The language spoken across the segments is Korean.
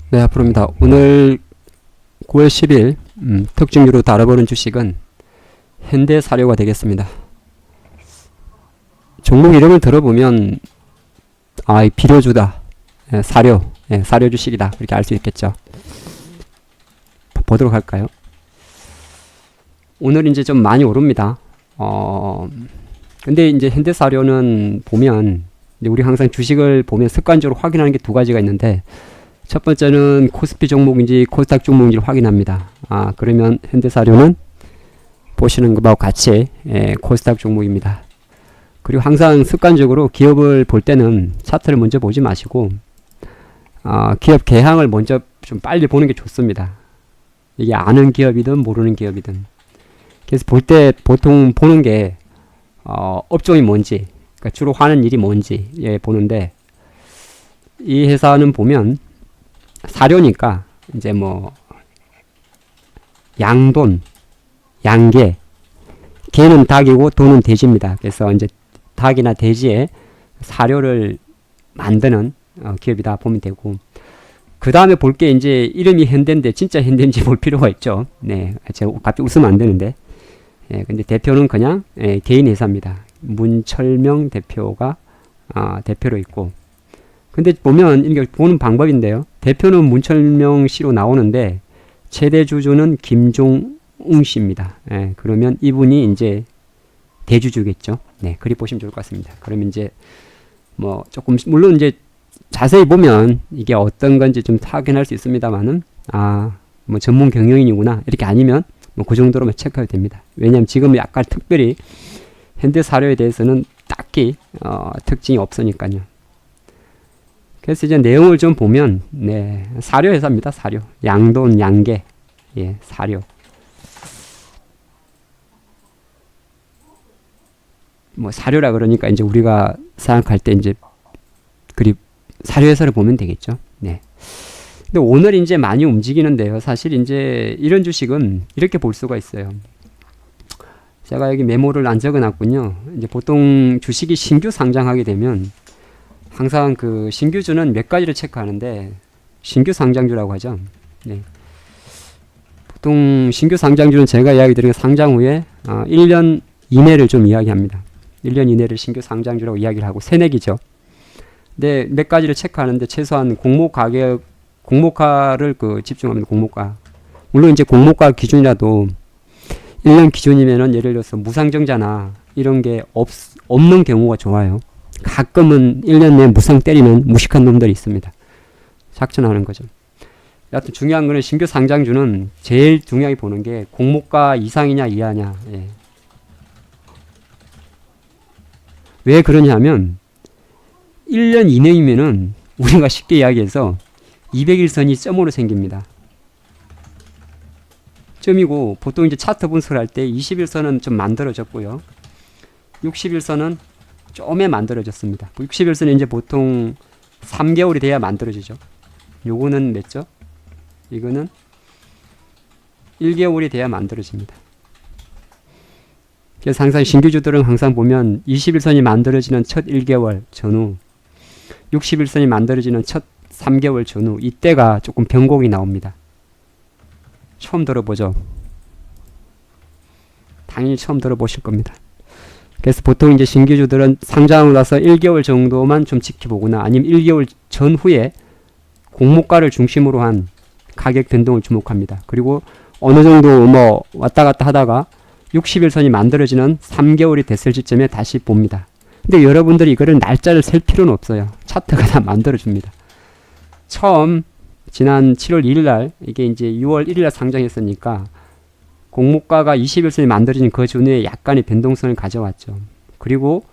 네, 앞으로입니다. 오늘 9월 10일 특징주로 다뤄보는 주식은 현대사료가 되겠습니다. 종목 이름을 들어보면 이 비료주다, 사료, 사료 주식이다 이렇게 알 수 있겠죠. 보도록 할까요? 오늘 이제 좀 많이 오릅니다. 근데 이제 현대사료는 보면 우리 항상 주식을 보면 습관적으로 확인하는 게 두 가지가 있는데, 첫 번째는 코스피 종목인지 코스닥 종목인지를 확인합니다. 그러면 현대사료는 보시는 것하고 같이 코스닥 종목입니다. 그리고 항상 습관적으로 기업을 볼 때는 차트를 먼저 보지 마시고 기업 개항을 먼저 좀 빨리 보는 게 좋습니다. 이게 아는 기업이든 모르는 기업이든. 그래서 볼 때 보통 보는 게 업종이 뭔지, 그러니까 주로 하는 일이 뭔지 보는데, 이 회사는 보면 사료니까 이제 뭐 양돈, 양계, 개는 닭이고 돈은 돼지입니다. 그래서 이제 닭이나 돼지의 사료를 만드는 기업이다 보면 되고, 그 다음에 볼 게 이제 이름이 현대인데 진짜 현대인지 볼 필요가 있죠. 네, 제가 갑자기 웃으면 안 되는데, 근데 대표는 그냥 개인 회사입니다. 문철명 대표가 대표로 있고, 근데 보면 이게 보는 방법인데요. 대표는 문철명 씨로 나오는데 최대 주주는 김종웅 씨입니다. 그러면 이분이 이제 대주주겠죠. 네, 그리 보시면 좋을 것 같습니다. 그러면 이제 뭐 조금 물론 이제 자세히 보면 이게 어떤 건지 좀 확인할 수 있습니다만은 뭐 전문 경영인이구나 이렇게 아니면 뭐 그 정도로만 체크해도 됩니다. 왜냐하면 지금 약간 특별히 현대사료에 대해서는 딱히 특징이 없으니까요. 그래서 이제 내용을 좀 보면, 사료 회사입니다. 사료. 양돈, 양계. 사료. 뭐 사료라 그러니까 이제 우리가 생각할 때 이제 사료 회사를 보면 되겠죠. 네. 근데 오늘 이제 많이 움직이는데요. 사실 이제 이런 주식은 이렇게 볼 수가 있어요. 제가 여기 메모를 안 적어 놨군요. 이제 보통 주식이 신규 상장하게 되면 항상 그 신규주는 몇 가지를 체크하는데, 신규 상장주라고 하죠. 네. 보통 신규 상장주는 제가 이야기 드린 상장 후에 1년 이내를 좀 이야기합니다. 1년 이내를 신규 상장주라고 이야기를 하고 새내기죠. 근데 몇 가지를 체크하는데 최소한 공모 가격, 공모가를 집중합니다. 공모가. 물론 이제 공모가 기준이라도 1년 기준이면은 예를 들어서 무상증자나 이런 게 없는 경우가 좋아요. 가끔은 1년 내에 무상 때리는 무식한 놈들이 있습니다. 작전하는 거죠. 여하튼 중요한 거는 신규 상장주는 제일 중요하게 보는 게 공모가 이상이냐 이하냐. 왜 그러냐 하면 1년 이내이면은 우리가 쉽게 이야기해서 200일선이 점으로 생깁니다. 점이고, 보통 이제 차트 분석을 할 때 20일선은 좀 만들어졌고요. 60일선은 좀에 만들어졌습니다. 60일선은 이제 보통 3개월이 돼야 만들어지죠. 요거는 몇 죠? 이거는 1개월이 돼야 만들어집니다. 그래서 항상 신규주들은 항상 보면 20일선이 만들어지는 첫 1개월 전후, 60일선이 만들어지는 첫 3개월 전후, 이때가 조금 변곡이 나옵니다. 처음 들어보죠? 당연히 처음 들어보실 겁니다. 그래서 보통 이제 신규주들은 상장하고 나서 1개월 정도만 좀 지켜보거나 아니면 1개월 전후에 공모가를 중심으로 한 가격 변동을 주목합니다. 그리고 어느 정도 뭐 왔다 갔다 하다가 60일선이 만들어지는 3개월이 됐을 시점에 다시 봅니다. 근데 여러분들이 이거를 날짜를 셀 필요는 없어요. 차트가 다 만들어줍니다. 처음 지난 7월 2일 날, 이게 이제 6월 1일 날 상장했으니까 공모가가 20일선이 만들어진 그 전후에 약간의 변동성을 가져왔죠. 그리고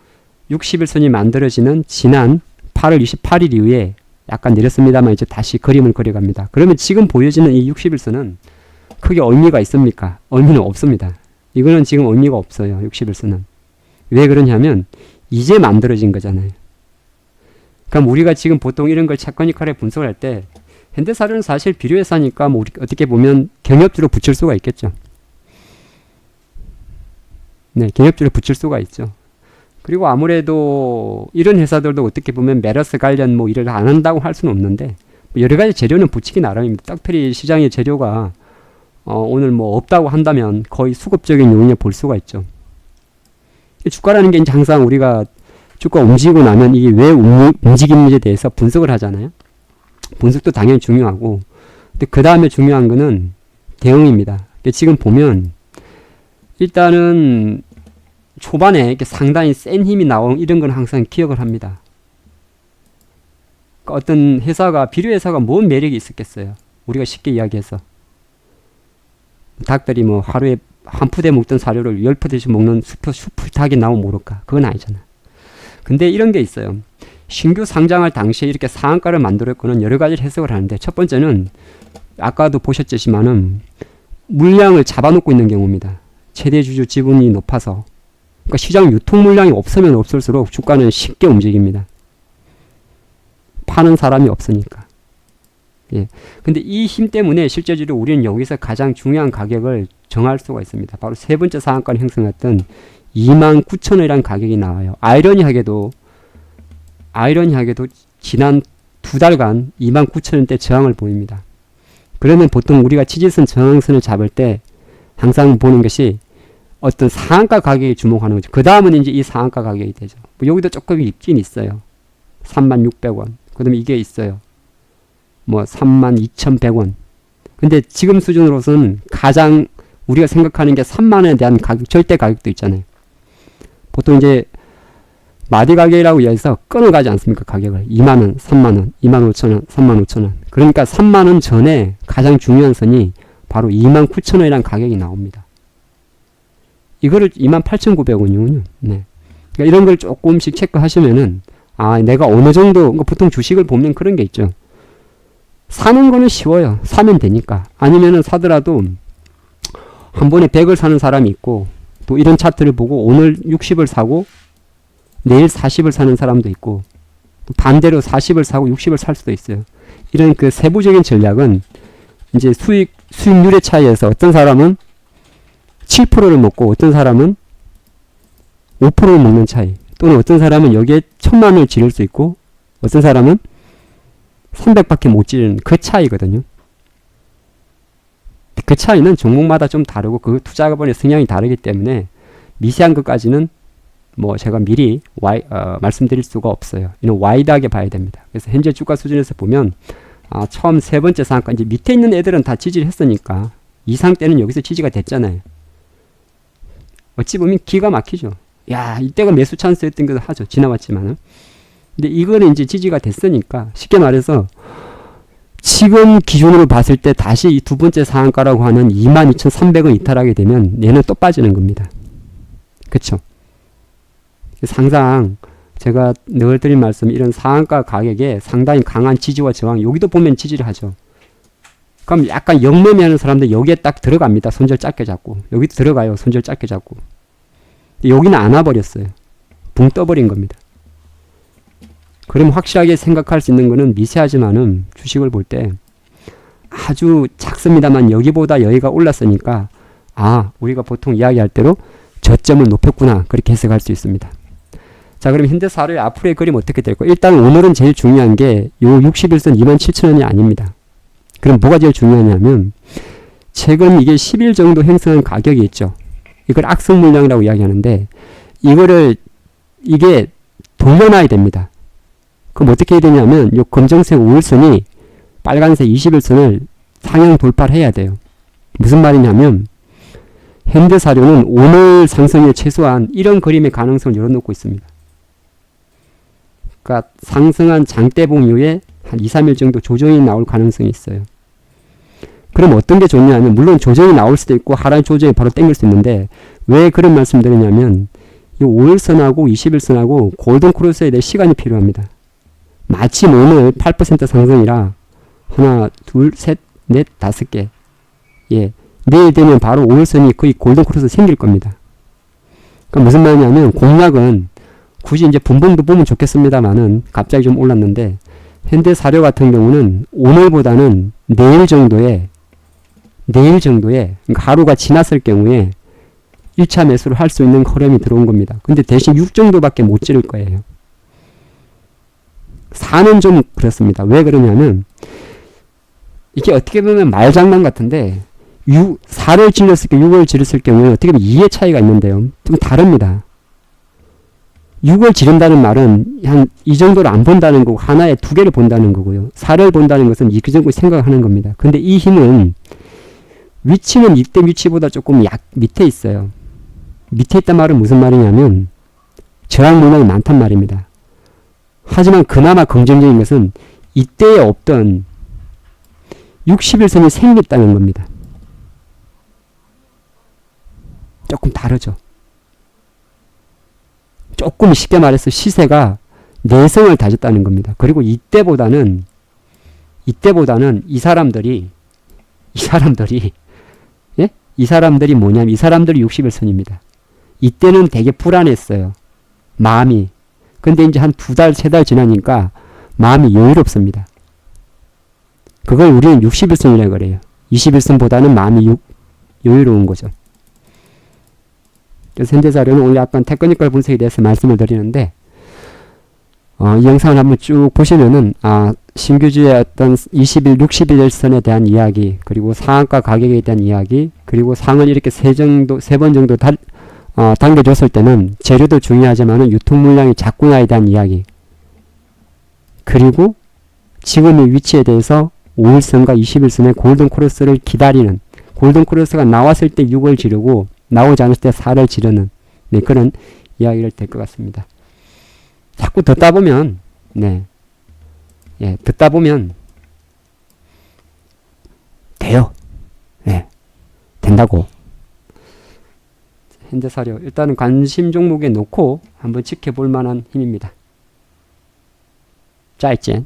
60일선이 만들어지는 지난 8월 28일 이후에 약간 내렸습니다만 이제 다시 그림을 그려갑니다. 그러면 지금 보여지는 이 60일선은 크게 의미가 있습니까? 의미는 없습니다. 이거는 지금 의미가 없어요. 60일선은. 왜 그러냐면 이제 만들어진 거잖아요. 그럼 우리가 지금 보통 이런 걸 테크니컬하게 분석을 할 때, 현대사료는 사실 비료회사니까 뭐 어떻게 보면 경협주로 붙일 수가 있겠죠. 네, 경협주로 붙일 수가 있죠. 그리고 아무래도 이런 회사들도 어떻게 보면 메러스 관련 뭐 일을 안 한다고 할 수는 없는데, 여러 가지 재료는 붙이기 나름입니다. 특별히 시장의 재료가 오늘 뭐 없다고 한다면 거의 수급적인 요인에 볼 수가 있죠. 주가라는 게 이제 항상 우리가 주가 움직이고 나면 이게 왜 움직이는지에 대해서 분석을 하잖아요. 분석도 당연히 중요하고, 근데 그 다음에 중요한 거는 대응입니다. 지금 보면 일단은 초반에 이렇게 상당히 센 힘이 나오는 이런 건 항상 기억을 합니다. 그러니까 어떤 회사가, 비료 회사가 뭔 매력이 있었겠어요. 우리가 쉽게 이야기해서 닭들이 뭐 하루에 한 푸대 먹던 사료를 10푸대씩 먹는 슈퍼 닭이 나오면 모를까? 그건 아니잖아. 근데 이런 게 있어요. 신규 상장할 당시에 이렇게 상한가를 만들었고는 여러 가지 해석을 하는데, 첫 번째는 아까도 보셨지만은 물량을 잡아놓고 있는 경우입니다. 최대 주주 지분이 높아서. 그러니까 시장 유통 물량이 없으면 없을수록 주가는 쉽게 움직입니다. 파는 사람이 없으니까. 예. 근데 이 힘 때문에 실제적으로 우리는 여기서 가장 중요한 가격을 정할 수가 있습니다. 바로 세 번째 상한가를 형성했던 29,000원이라는 가격이 나와요. 아이러니하게도 지난 2달간 29,000원대 저항을 보입니다. 그러면 보통 우리가 지지선 저항선을 잡을 때 항상 보는 것이 어떤 상한가 가격에 주목하는 거죠. 그 다음은 이제 이 상한가 가격이 되죠. 뭐 여기도 조금 있긴 있어요. 36,000원. 그 다음에 이게 있어요. 뭐 32,100원. 근데 지금 수준으로서는 가장 우리가 생각하는 게 3만원에 대한 가격, 절대 가격도 있잖아요. 보통 이제 마디 가격이라고 이야기해서 끊어가지 않습니까? 가격을 2만원, 3만원, 25,000원, 35,000원. 그러니까 3만원 전에 가장 중요한 선이 바로 29,000원이라는 가격이 나옵니다. 이거를 28,900원이군요. 네. 그러니까 이런 걸 조금씩 체크하시면은, 아, 내가 어느 정도, 그러니까 보통 주식을 보면 그런 게 있죠. 사는 거는 쉬워요. 사면 되니까. 아니면은 사더라도 한 번에 100을 사는 사람이 있고, 또 이런 차트를 보고 오늘 60을 사고 내일 40을 사는 사람도 있고, 또 반대로 40을 사고 60을 살 수도 있어요. 이런 그 세부적인 전략은 이제 수익률의 차이에서 어떤 사람은 7%를 먹고 어떤 사람은 5%를 먹는 차이, 또는 어떤 사람은 여기에 1,000만원을 지를 수 있고 어떤 사람은 300밖에 못 지르는 그 차이거든요. 그 차이는 종목마다 좀 다르고 그 투자자본의 성향이 다르기 때문에 미세한 것까지는 뭐 제가 미리 말씀드릴 수가 없어요. 이는 와이드하게 봐야 됩니다. 그래서 현재 주가 수준에서 보면 처음 세 번째 상한가, 이제 밑에 있는 애들은 다 지지를 했으니까 이상 때는 여기서 지지가 됐잖아요. 어찌 보면 기가 막히죠. 야, 이때가 매수 찬스였던 것을 하죠. 지나왔지만은. 근데 이거는 이제 지지가 됐으니까 쉽게 말해서 지금 기준으로 봤을 때 다시 이 두 번째 상한가라고 하는 22,300원 이탈하게 되면 얘는 또 빠지는 겁니다. 그쵸? 항상 제가 늘 드린 말씀, 이런 상한가 가격에 상당히 강한 지지와 저항, 여기도 보면 지지를 하죠. 그럼 약간 영매매하는 사람들 여기에 딱 들어갑니다. 손절 짧게 잡고. 여기도 들어가요. 손절 짧게 잡고. 여기는 안 와버렸어요. 붕 떠버린 겁니다. 그럼 확실하게 생각할 수 있는 거는 미세하지만은 주식을 볼 때 아주 작습니다만 여기보다 여기가 올랐으니까 우리가 보통 이야기할 대로 저점을 높였구나, 그렇게 해석할 수 있습니다. 자, 그럼 현대사료의 앞으로의 그림 어떻게 될까요? 일단 오늘은 제일 중요한 게 요 61선 27,000원이 아닙니다. 그럼 뭐가 제일 중요하냐면 최근 이게 10일 정도 형성한 가격이 있죠. 이걸 악성 물량이라고 이야기하는데 이게 돌려놔야 됩니다. 그럼 어떻게 해야 되냐면 요 검정색 5일선이 빨간색 21선을 상향 돌파를 해야 돼요. 무슨 말이냐면 현대사료는 오늘 상승에 최소한 이런 그림의 가능성을 열어놓고 있습니다. 그러니까 상승한 장대봉 이후에 한 2, 3일 정도 조정이 나올 가능성이 있어요. 그럼 어떤 게 좋냐면, 물론 조정이 나올 수도 있고 하락 조정이 바로 땡길 수 있는데, 왜 그런 말씀 드리냐면 이 5일선하고 21선하고 골든 크로스에 대해 시간이 필요합니다. 마침 오늘 8% 상승이라 하나, 둘, 셋, 넷, 5개. 예. 내일 되면 바로 5일선이 거의 골든 크로스 생길 겁니다. 그러니까 무슨 말이냐면 공략은 굳이 이제 분봉도 보면 좋겠습니다만은 갑자기 좀 올랐는데, 현대사료 같은 경우는 오늘보다는 내일 정도에 그러니까 하루가 지났을 경우에 1차 매수를 할 수 있는 흐름이 들어온 겁니다. 근데 대신 6 정도밖에 못 지를 거예요. 4는 좀 그렇습니다. 왜 그러냐면 이게 어떻게 보면 말장난 같은데 4를 질렀을 때 6을 지르을 경우에 어떻게 보면 2의 차이가 있는데요. 좀 다릅니다. 6을 지른다는 말은 한 이 정도를 안 본다는 거고 하나에 2개를 본다는 거고요. 4를 본다는 것은 이 정도 생각하는 겁니다. 근데 이 힘은 위치는 이때 위치보다 조금 밑에 있어요. 밑에 있단 말은 무슨 말이냐면 저항 문항이 많단 말입니다. 하지만 그나마 긍정적인 것은 이때에 없던 61선이 생겼다는 겁니다. 조금 다르죠. 조금 쉽게 말해서 시세가 내성을 다졌다는 겁니다. 그리고 이때보다는 이 사람들이 예? 이 사람들이 뭐냐면 이 사람들이 61선입니다. 이때는 되게 불안했어요. 마음이. 근데 이제 한 2달, 3달 지나니까 마음이 여유롭습니다. 그걸 우리는 61선이라고 그래요. 21선보다는 마음이 여유로운 거죠. 그래서 현대사료는 오늘 약간 테크니컬 분석에 대해서 말씀을 드리는데 이 영상을 한번 쭉 보시면은 신규주의 어떤 21, 61선에 대한 이야기, 그리고 상한가 가격에 대한 이야기, 그리고 상을 이렇게 세 번 정도 당겨줬을 때는 재료도 중요하지만은 유통 물량이 작구나에 대한 이야기, 그리고 지금의 위치에 대해서 5일선과 21선의 골든 크로스를 기다리는, 골든 크로스가 나왔을 때 6을 지르고 나오지 않을 때 4를 지르는 그런 이야기를 될 것 같습니다. 자꾸 듣다 보면 듣다 보면 돼요. 된다고. 현대사료 일단은 관심 종목에 놓고 한번 지켜볼 만한 힘입니다. 짜있지?